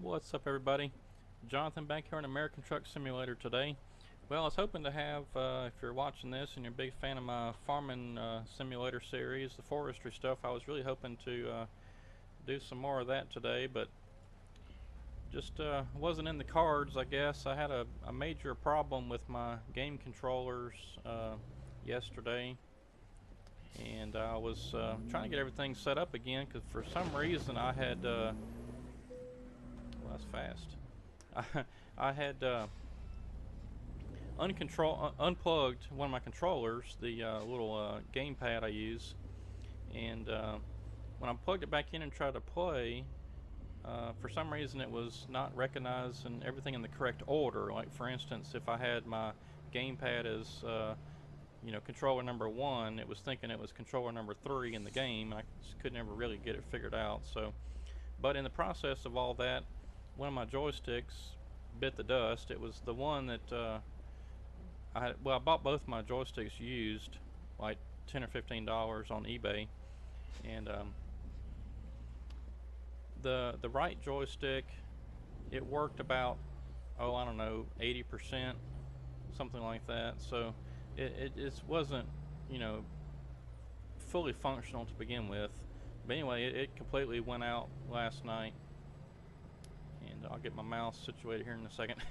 What's up, everybody? Jonathan back here on American Truck Simulator today. Well, I was hoping to have, if you're watching this and you're a big fan of my farming simulator series, the forestry stuff, I was really hoping to do some more of that today, but just wasn't in the cards, I guess. I had a major problem with my game controllers yesterday, and I was trying to get everything set up again because for some reason I had, well, that's fast. I had unplugged one of my controllers, the little gamepad I use, and when I plugged it back in and tried to play, for some reason it was not recognizing everything in the correct order. Like, for instance, if I had my gamepad as controller number 1, it was thinking it was controller number 3 in the game, and I just could never really get it figured out. So, but in the process of all that, one of my joysticks bit the dust. It was the one that I bought both my joysticks used, like $10 or $15 on eBay, and the right joystick, it worked about, oh, I don't know, 80%, something like that. So it just wasn't, you know fully functional to begin with. But anyway, it completely went out last night, and I'll get my mouse situated here in a second.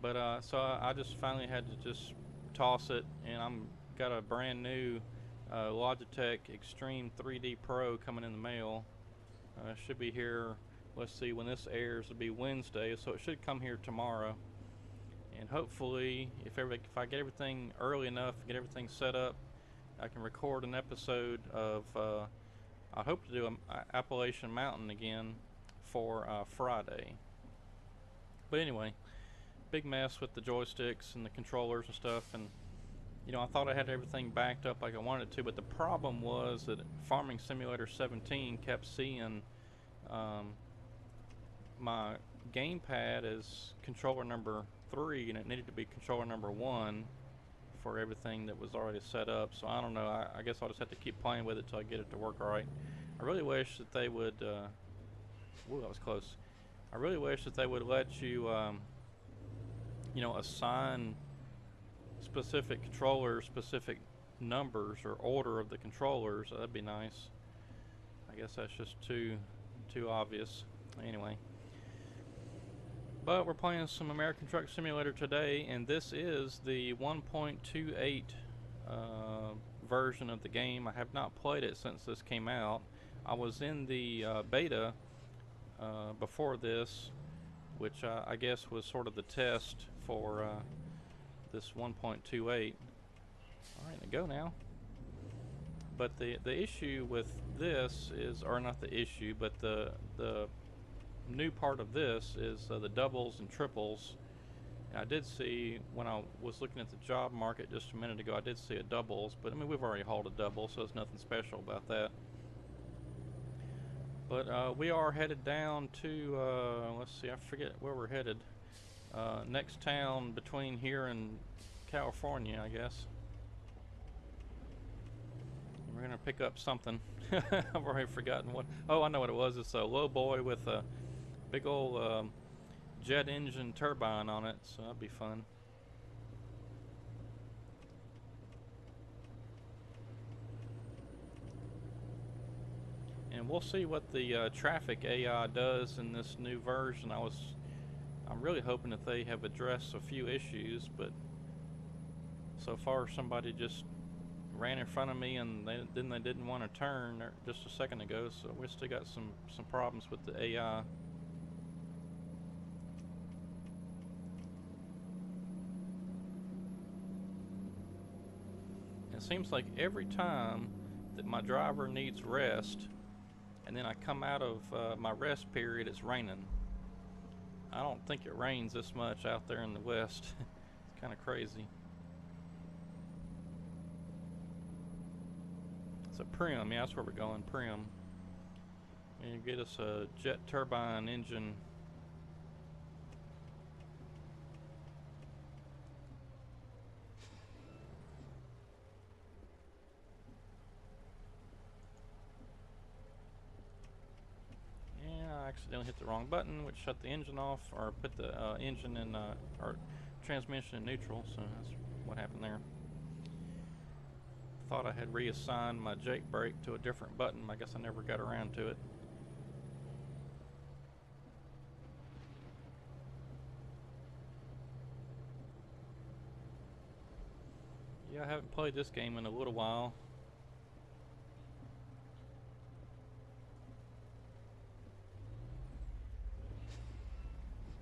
But so I just finally had to just toss it, and I'm got a brand new Logitech Extreme 3D Pro coming in the mail. Should be here. Let's see, when this airs, it'll be Wednesday, so it should come here tomorrow. And hopefully, if I get everything early enough, get everything set up, I can record an episode of. I hope to do a Appalachian Mountain again for Friday. But anyway, big mess with the joysticks and the controllers and stuff, and I thought I had everything backed up like I wanted to, but the problem was that Farming Simulator 17 kept seeing my gamepad as controller number 3, and it needed to be controller number 1 for everything that was already set up. So I don't know, I guess I'll just have to keep playing with it till I get it to work alright. I really wish that they would whoa, that was close. I really wish that they would let you assign specific controllers, specific numbers or order of the controllers. That'd be nice. I guess that's just too obvious. Anyway, but we're playing some American Truck Simulator today, and this is the 1.28 version of the game. I have not played it since this came out. I was in the beta before this, which I guess was sort of the test for this 1.28. Alright, go now. But the issue with this is, or not the issue, but the new part of this is the doubles and triples. And I did see, when I was looking at the job market just a minute ago, I did see a doubles, but I mean, we've already hauled a double, so there's nothing special about that. But we are headed down to, let's see, I forget where we're headed. Next town between here and California, I guess. We're gonna pick up something. I've already forgotten what. Oh, I know what it was. It's a low boy with a big old jet engine turbine on it, so that'd be fun. And we'll see what the traffic AI does in this new version. I'm really hoping that they have addressed a few issues, but so far somebody just ran in front of me, and they didn't want to turn just a second ago, so we still got some problems with the AI. It seems like every time that my driver needs rest, and then I come out of my rest period, it's raining. I don't think it rains this much out there in the west. It's kind of crazy. It's a Prim, yeah, that's where we're going, Prim. And you get us a jet turbine engine. accidentally hit the wrong button, which shut the engine off, or put the engine in, or transmission in neutral, so that's what happened there. Thought I had reassigned my Jake brake to a different button. I guess I never got around to it. Yeah, I haven't played this game in a little while.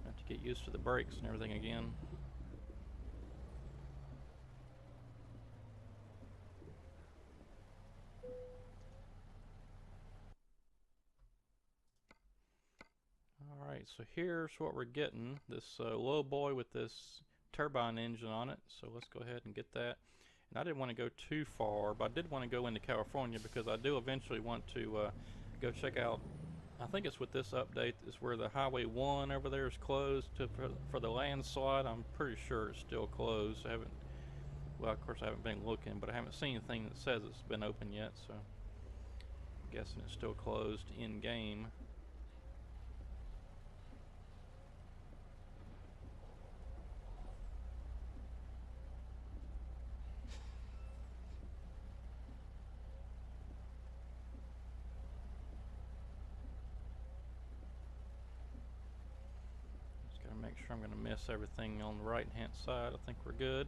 Have to get used to the brakes and everything again. Alright, so here's what we're getting. This low boy with this turbine engine on it. So let's go ahead and get that. And I didn't want to go too far, but I did want to go into California because I do eventually want to go check out, I think it's with this update, is where the Highway 1 over there is closed for the landslide. I'm pretty sure it's still closed. I haven't, well, of course I haven't been looking, but I haven't seen anything that says it's been open yet, so I'm guessing it's still closed in-game. Make sure I'm going to miss everything on the right hand side. I think we're good.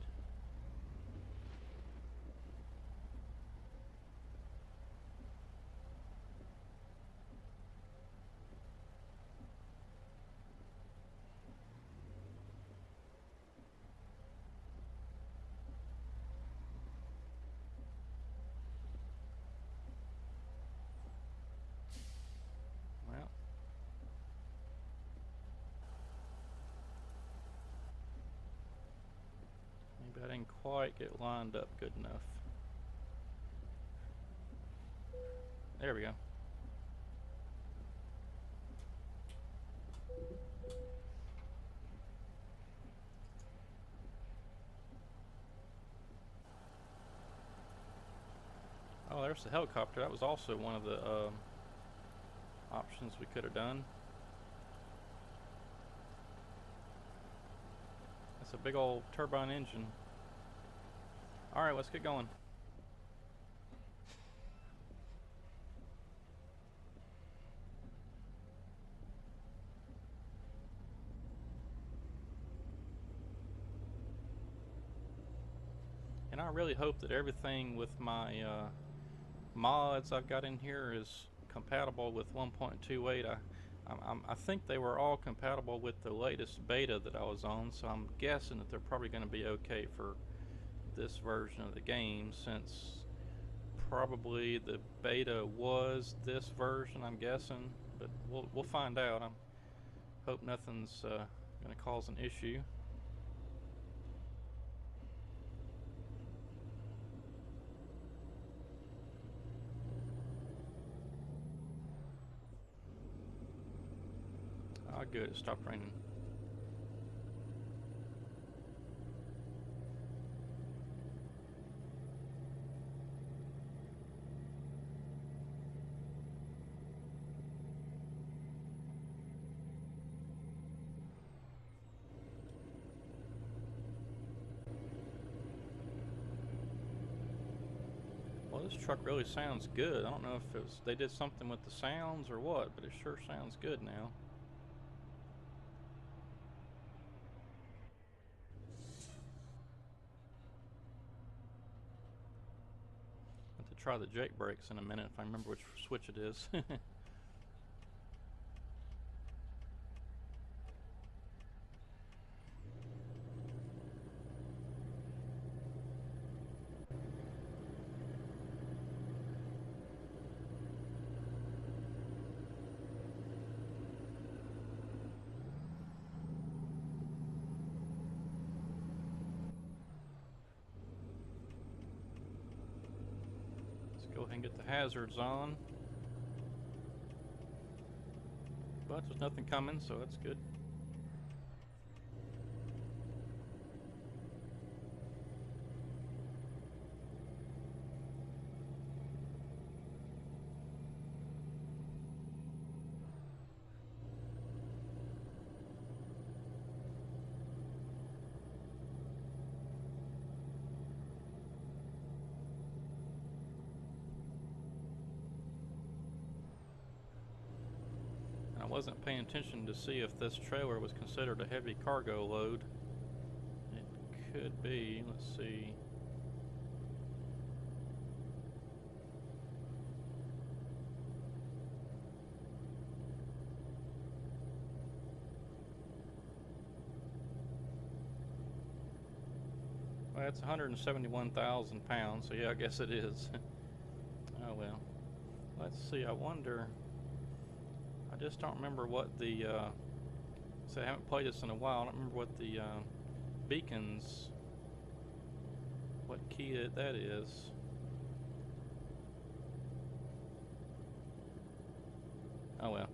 Well, maybe I didn't quite get lined up good enough. There we go. Oh, there's the helicopter. That was also one of the options we could have done. That's a big old turbine engine. Alright, let's get going. And I really hope that everything with my mods I've got in here is compatible with 1.28. I think they were all compatible with the latest beta that I was on, so I'm guessing that they're probably going to be okay for this version of the game, since probably the beta was this version, I'm guessing, but we'll find out. I hope nothing's going to cause an issue. Ah, good, it stopped raining. Well, this truck really sounds good. I don't know if they did something with the sounds or what, but it sure sounds good now. I have to try the Jake brakes in a minute if I remember which switch it is. Go ahead and get the hazards on. But there's nothing coming, so that's good. wasn't paying attention to see if this trailer was considered a heavy cargo load. It could be. Let's see. Well, that's 171,000 pounds, so yeah, I guess it is. Oh well. Let's see, I wonder. I just don't remember what the. So I haven't played this in a while. I don't remember what the beacons. What key that is. Oh well.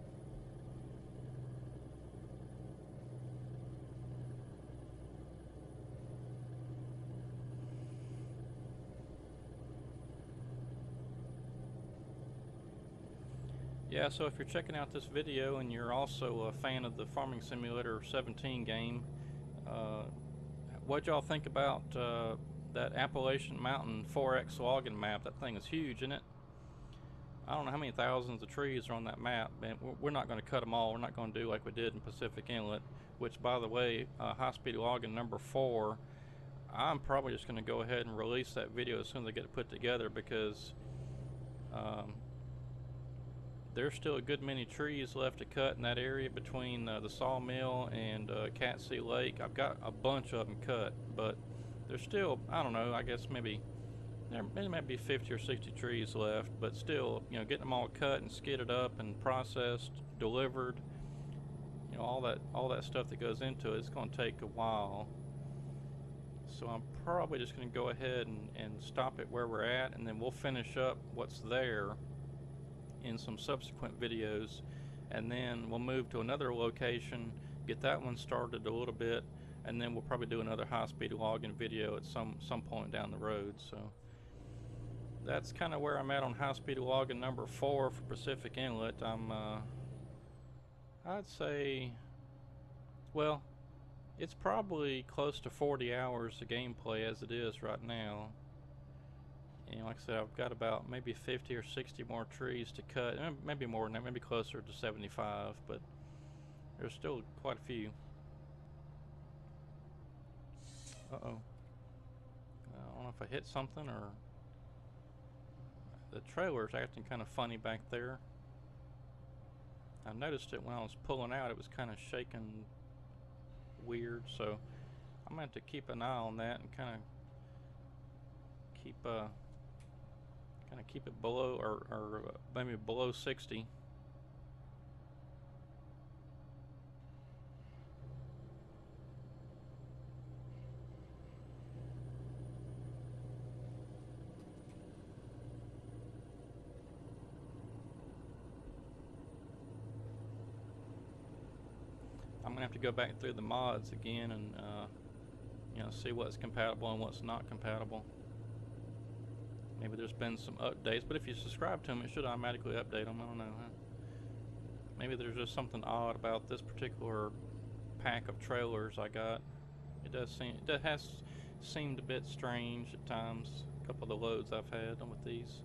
Yeah, so if you're checking out this video and you're also a fan of the Farming Simulator 17 game, what y'all think about that Appalachian Mountain 4X logging map? That thing is huge, isn't it? I don't know how many thousands of trees are on that map, and we're not going to cut them all. We're not going to do like we did in Pacific Inlet, which, by the way, high-speed logging number 4, I'm probably just going to go ahead and release that video as soon as I get it put together, because there's still a good many trees left to cut in that area between the sawmill and Catsea Lake. I've got a bunch of them cut, but there's still, I don't know, I guess maybe there might be 50 or 60 trees left, but still, you know, getting them all cut and skidded up and processed, delivered, you know, all that stuff that goes into it, it's going to take a while. So I'm probably just going to go ahead and stop it where we're at, and then we'll finish up what's there in some subsequent videos, and then we'll move to another location, get that one started a little bit, and then we'll probably do another high-speed logging video at some point down the road. So that's kind of where I'm at on high-speed logging number 4 for Pacific Inlet. I'd say, well, it's probably close to 40 hours of gameplay as it is right now. And like I said, I've got about maybe 50 or 60 more trees to cut, maybe more than that, maybe closer to 75, but there's still quite a few. Uh-oh. I don't know if I hit something, or the trailer's acting kind of funny back there. I noticed it when I was pulling out, it was kind of shaking weird, so I'm going to have to keep an eye on that and kind of keep it below, or maybe below 60. I'm gonna have to go back through the mods again and you know, see what's compatible and what's not compatible. Maybe there's been some updates, but if you subscribe to them, it should automatically update them. I don't know. Huh? Maybe there's just something odd about this particular pack of trailers I got. It has seemed a bit strange at times. A couple of the loads I've had with these.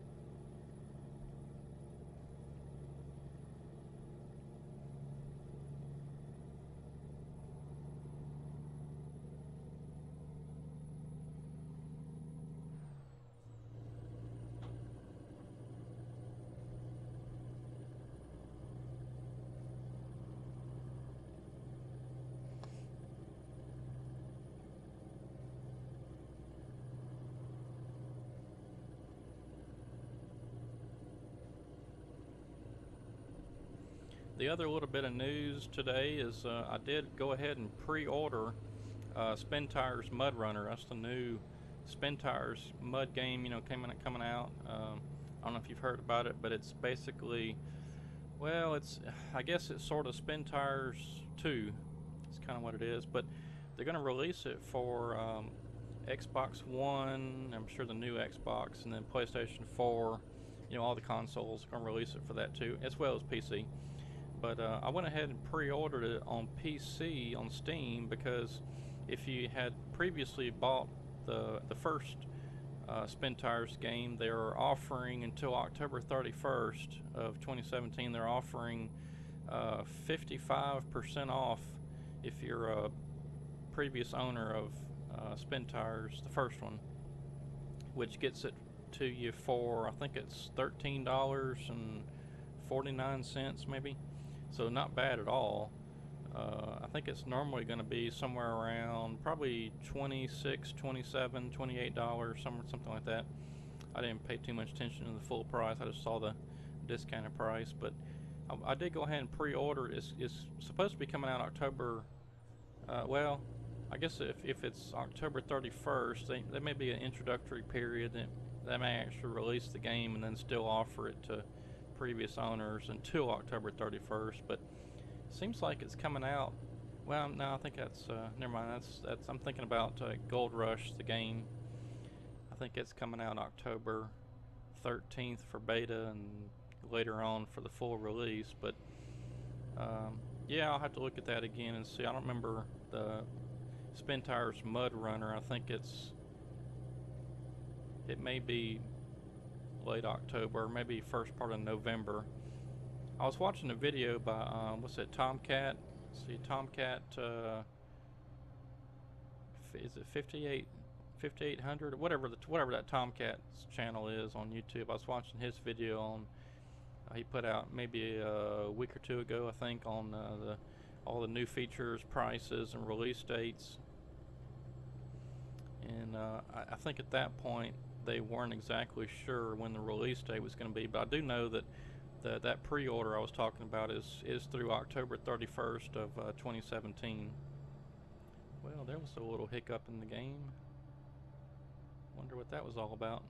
The other little bit of news today is I did go ahead and pre-order Spin Tires Mud Runner. That's the new Spin Tires mud game, you know, coming out. I don't know if you've heard about it, but it's basically, well, I guess it's sort of Spin Tires 2. It's kind of what it is, but they're going to release it for Xbox One, I'm sure the new Xbox, and then PlayStation 4. You know, all the consoles are going to release it for that too, as well as PC. But I went ahead and pre-ordered it on PC on Steam, because if you had previously bought the first Spin Tires game, they're offering until October 31st of 2017, they're offering 55% off if you're a previous owner of Spin Tires, the first one, which gets it to you for, I think it's $13.49 maybe. So not bad at all. I think it's normally going to be somewhere around probably $26, $27, $28, something like that. I didn't pay too much attention to the full price. I just saw the discounted price, but I did go ahead and pre-order. It's supposed to be coming out October. Well, I guess if it's October 31st, there may be an introductory period that they may actually release the game and then still offer it to previous owners until October 31st. But it seems like it's coming out. Well, no, I think that's never mind. That's I'm thinking about Gold Rush, the game. I think it's coming out October 13th for beta and later on for the full release. But yeah, I'll have to look at that again and see. I don't remember the Spin Tires Mud Runner. I think it may be late October, maybe first part of November. I was watching a video by what's it, Tomcat? Let's see, Tomcat. Is it 5800? Whatever that Tomcat's channel is on YouTube. I was watching his video on. He put out maybe a week or two ago, I think, on all the new features, prices, and release dates. And I think at that point they weren't exactly sure when the release date was going to be, but I do know that that pre-order I was talking about is through October 31st of 2017. Well, there was a little hiccup in the game. Wonder what that was all about.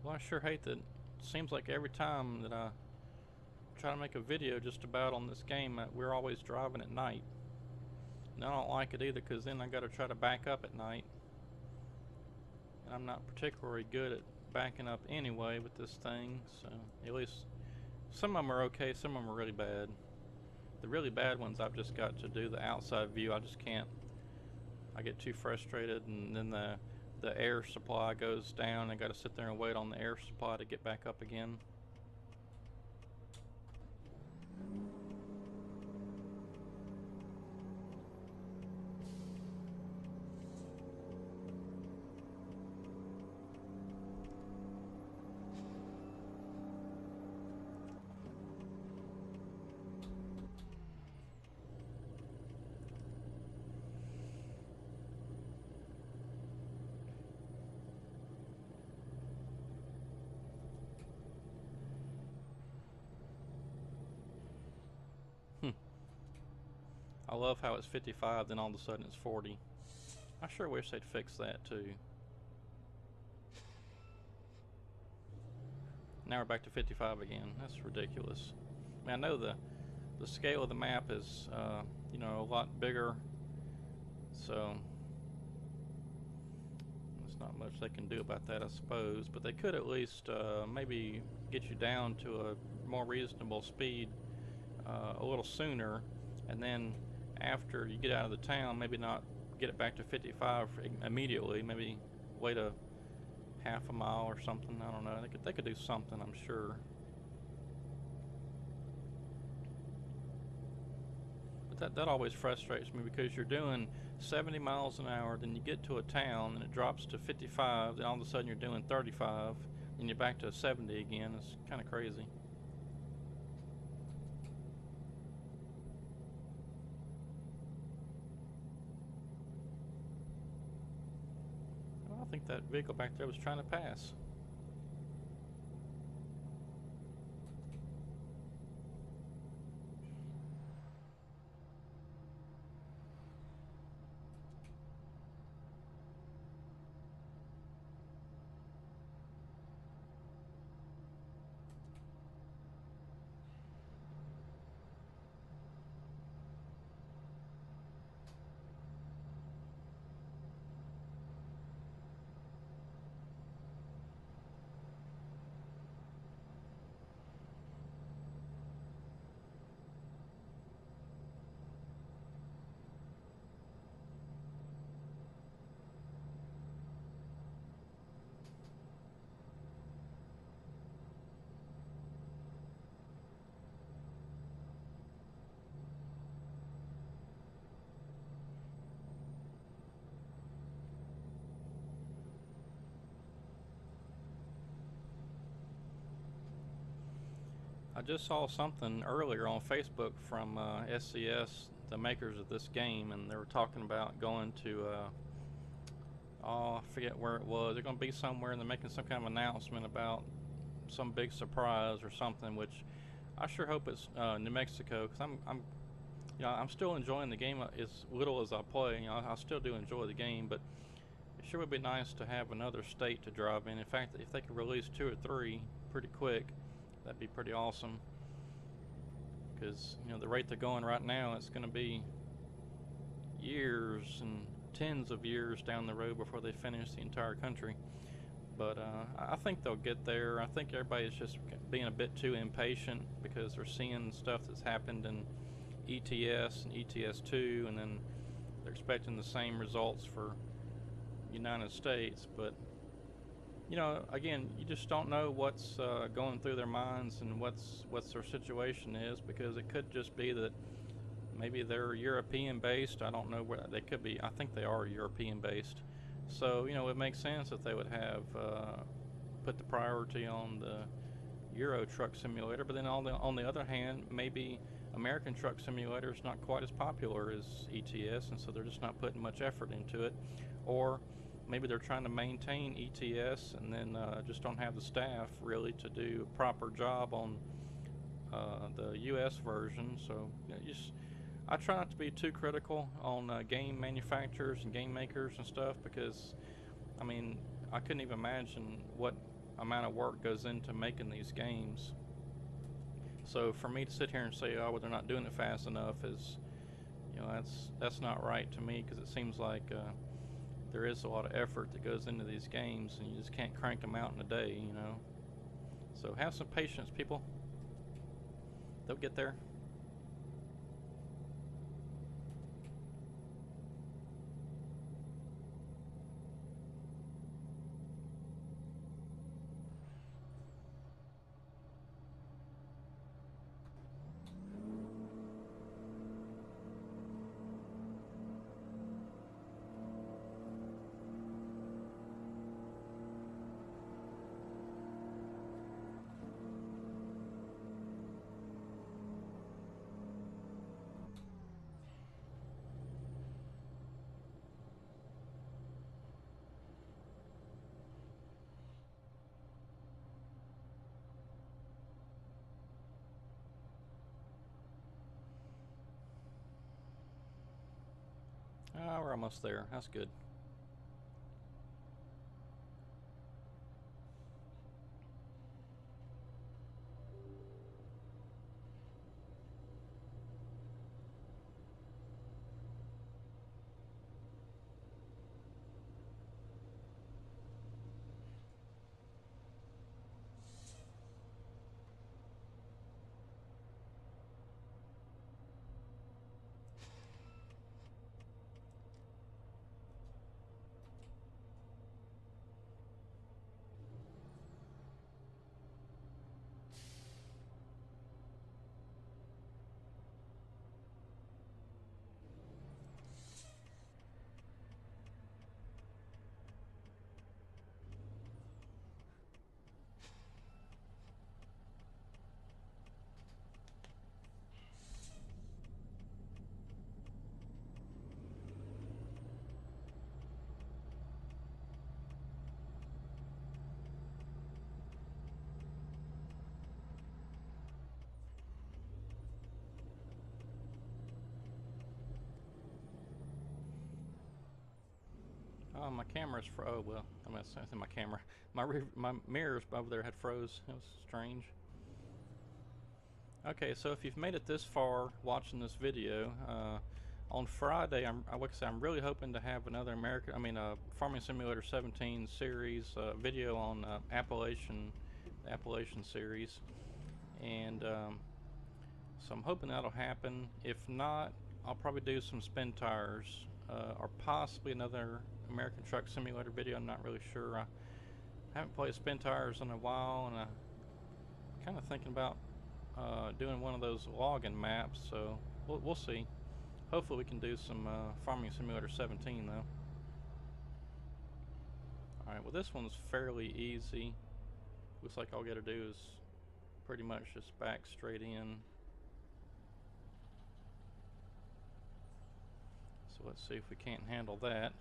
Well, I sure hate that. It seems like every time that I try to make a video just about on this game, we're always driving at night. And I don't like it either, because then I got to try to back up at night. And I'm not particularly good at backing up anyway with this thing, so at least some of them are okay, some of them are really bad. The really bad ones, I've just got to do the outside view. I just can't. I get too frustrated, and then the air supply goes down. I got to sit there and wait on the air supply to get back up again. I love how it's 55, then all of a sudden it's 40. I sure wish they'd fix that too. Now we're back to 55 again. That's ridiculous. I mean, I know the scale of the map is you know, a lot bigger, so there's not much they can do about that, I suppose. But they could at least maybe get you down to a more reasonable speed a little sooner, and then after you get out of the town, maybe not get it back to 55 immediately. Maybe wait a half a mile or something. I don't know. They could do something, I'm sure. But that always frustrates me, because you're doing 70 miles an hour, then you get to a town and it drops to 55, then all of a sudden you're doing 35, then you're back to 70 again. It's kind of crazy. I think that vehicle back there was trying to pass. I just saw something earlier on Facebook from SCS, the makers of this game, and they were talking about going to, oh, I forget where it was. They're going to be somewhere, and they're making some kind of announcement about some big surprise or something. Which I sure hope it's New Mexico, because I'm still enjoying the game as little as I play. I still do enjoy the game, but it sure would be nice to have another state to drive in. In fact, if they could release 2 or 3 pretty quick, that'd be pretty awesome. Because the rate they're going right now, it's going to be years and tens of years down the road before they finish the entire country. But I think they'll get there. I think everybody's just being a bit too impatient because they're seeing stuff that's happened in ETS and ETS2, and then they're expecting the same results for United States. But again, you just don't know what's going through their minds and what's their situation is, because it could just be that maybe they're European based. I don't know where they could be. I think they are European based. So it makes sense that they would have put the priority on the Euro Truck Simulator. But then on the other hand, maybe American Truck Simulator is not quite as popular as ETS, and so they're just not putting much effort into it. Or maybe they're trying to maintain ETS and then just don't have the staff really to do a proper job on the US version. So I try not to be too critical on game manufacturers and game makers and stuff, because I couldn't even imagine what amount of work goes into making these games. So for me to sit here and say, oh, well, they're not doing it fast enough, is that's not right to me, because it seems like there is a lot of effort that goes into these games, and you just can't crank them out in a day. So have some patience, people. They'll get there. We're almost there. That's good. Oh, my camera's oh well. I'm gonna say my camera. My mirrors over there had froze. It was strange. Okay, so if you've made it this far watching this video, on Friday, like I said, I'm really hoping to have another Farming Simulator 17 series video on Appalachian series, and so I'm hoping that'll happen. If not, I'll probably do some spin tires, or possibly another American Truck Simulator video. I'm not really sure. I haven't played spin tires in a while, and I'm kind of thinking about doing one of those login maps. So we'll see. Hopefully we can do some Farming Simulator 17 though. Alright, well this one's fairly easy. Looks like all I gotta do is pretty much just back straight in. So let's see if we can't handle that.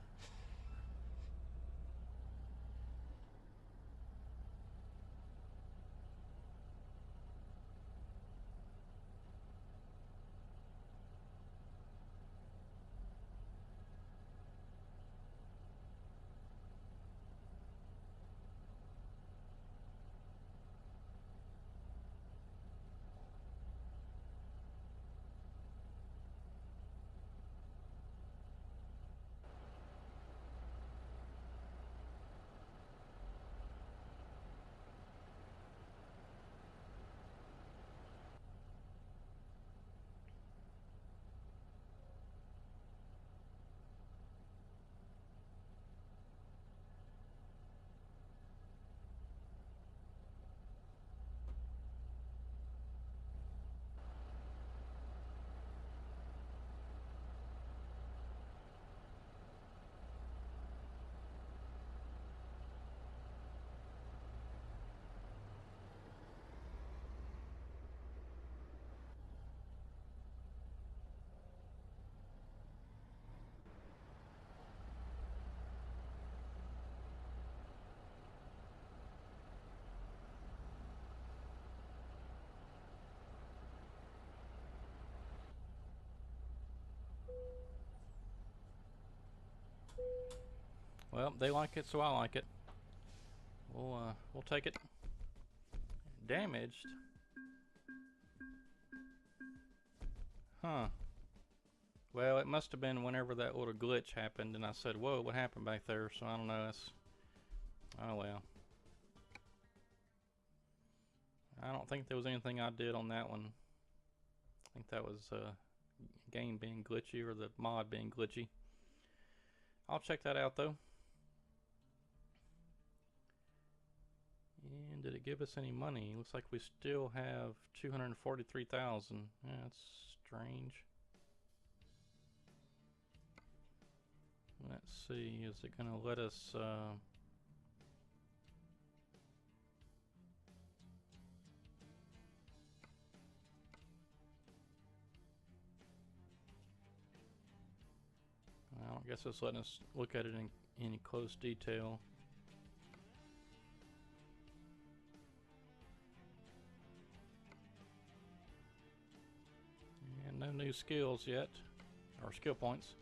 Well, they like it, so I like it. We'll take it. Damaged? Huh. Well, it must have been whenever that little glitch happened, and I said, "Whoa, what happened back there?" So I don't know. Oh well. I don't think there was anything I did on that one. I think that was game being glitchy or the mod being glitchy. I'll check that out though. And did it give us any money? Looks like we still have 243,000. Yeah, that's strange. Let's see, is it gonna let us well, I guess it's letting us look at it in any close detail. And no new skills yet, or skill points.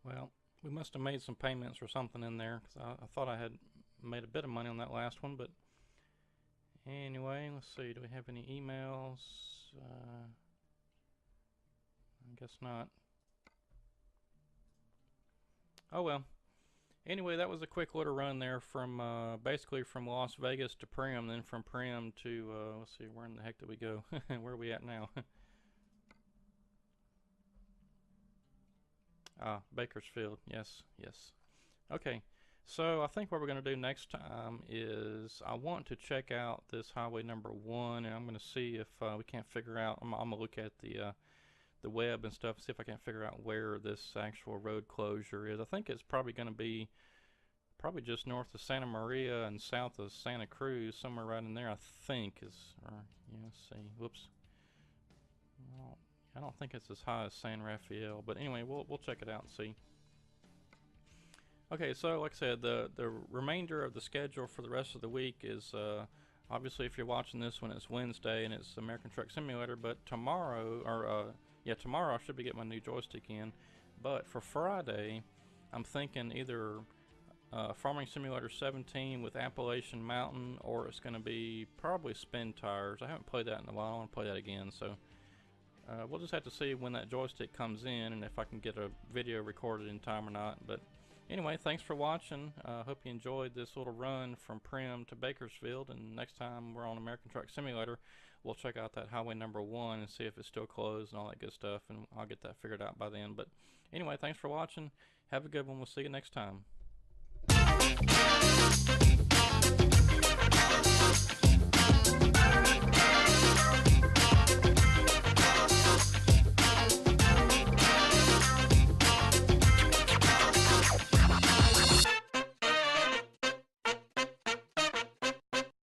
Well, we must have made some payments or something in there, because I thought I had made a bit of money on that last one, but anyway, let's see, do we have any emails? I guess not. Oh well. Anyway, that was a quick little run there from basically from Las Vegas to Prim, then from Prim to let's see, where in the heck did we go? Where are we at now? Bakersfield. Yes, yes. Okay, so I think what we're going to do next time is I want to check out this highway number 1, and I'm going to see if we can't figure out. I'm going to look at the web and stuff, see if I can figure out where this actual road closure is. I think it's probably going to be probably just north of Santa Maria and south of Santa Cruz, somewhere right in there. I think is, or yeah, let's see. Whoops. Well, I don't think it's as high as San Rafael, but anyway, we'll check it out and see. Okay, so like I said, the remainder of the schedule for the rest of the week is obviously, if you're watching this when it's Wednesday and it's American Truck Simulator, but tomorrow, or yeah, tomorrow I should be getting my new joystick in. But for Friday, I'm thinking either Farming Simulator 17 with Appalachian Mountain, or it's going to be probably Spin Tires. I haven't played that in a while. I want to play that again, so we'll just have to see when that joystick comes in and if I can get a video recorded in time or not. But anyway, thanks for watching. Hope you enjoyed this little run from Prim to Bakersfield, and next time we're on American Truck Simulator, we'll check out that highway number 1 and see if it's still closed and all that good stuff, and I'll get that figured out by then. But anyway, thanks for watching. Have a good one. We'll see you next time.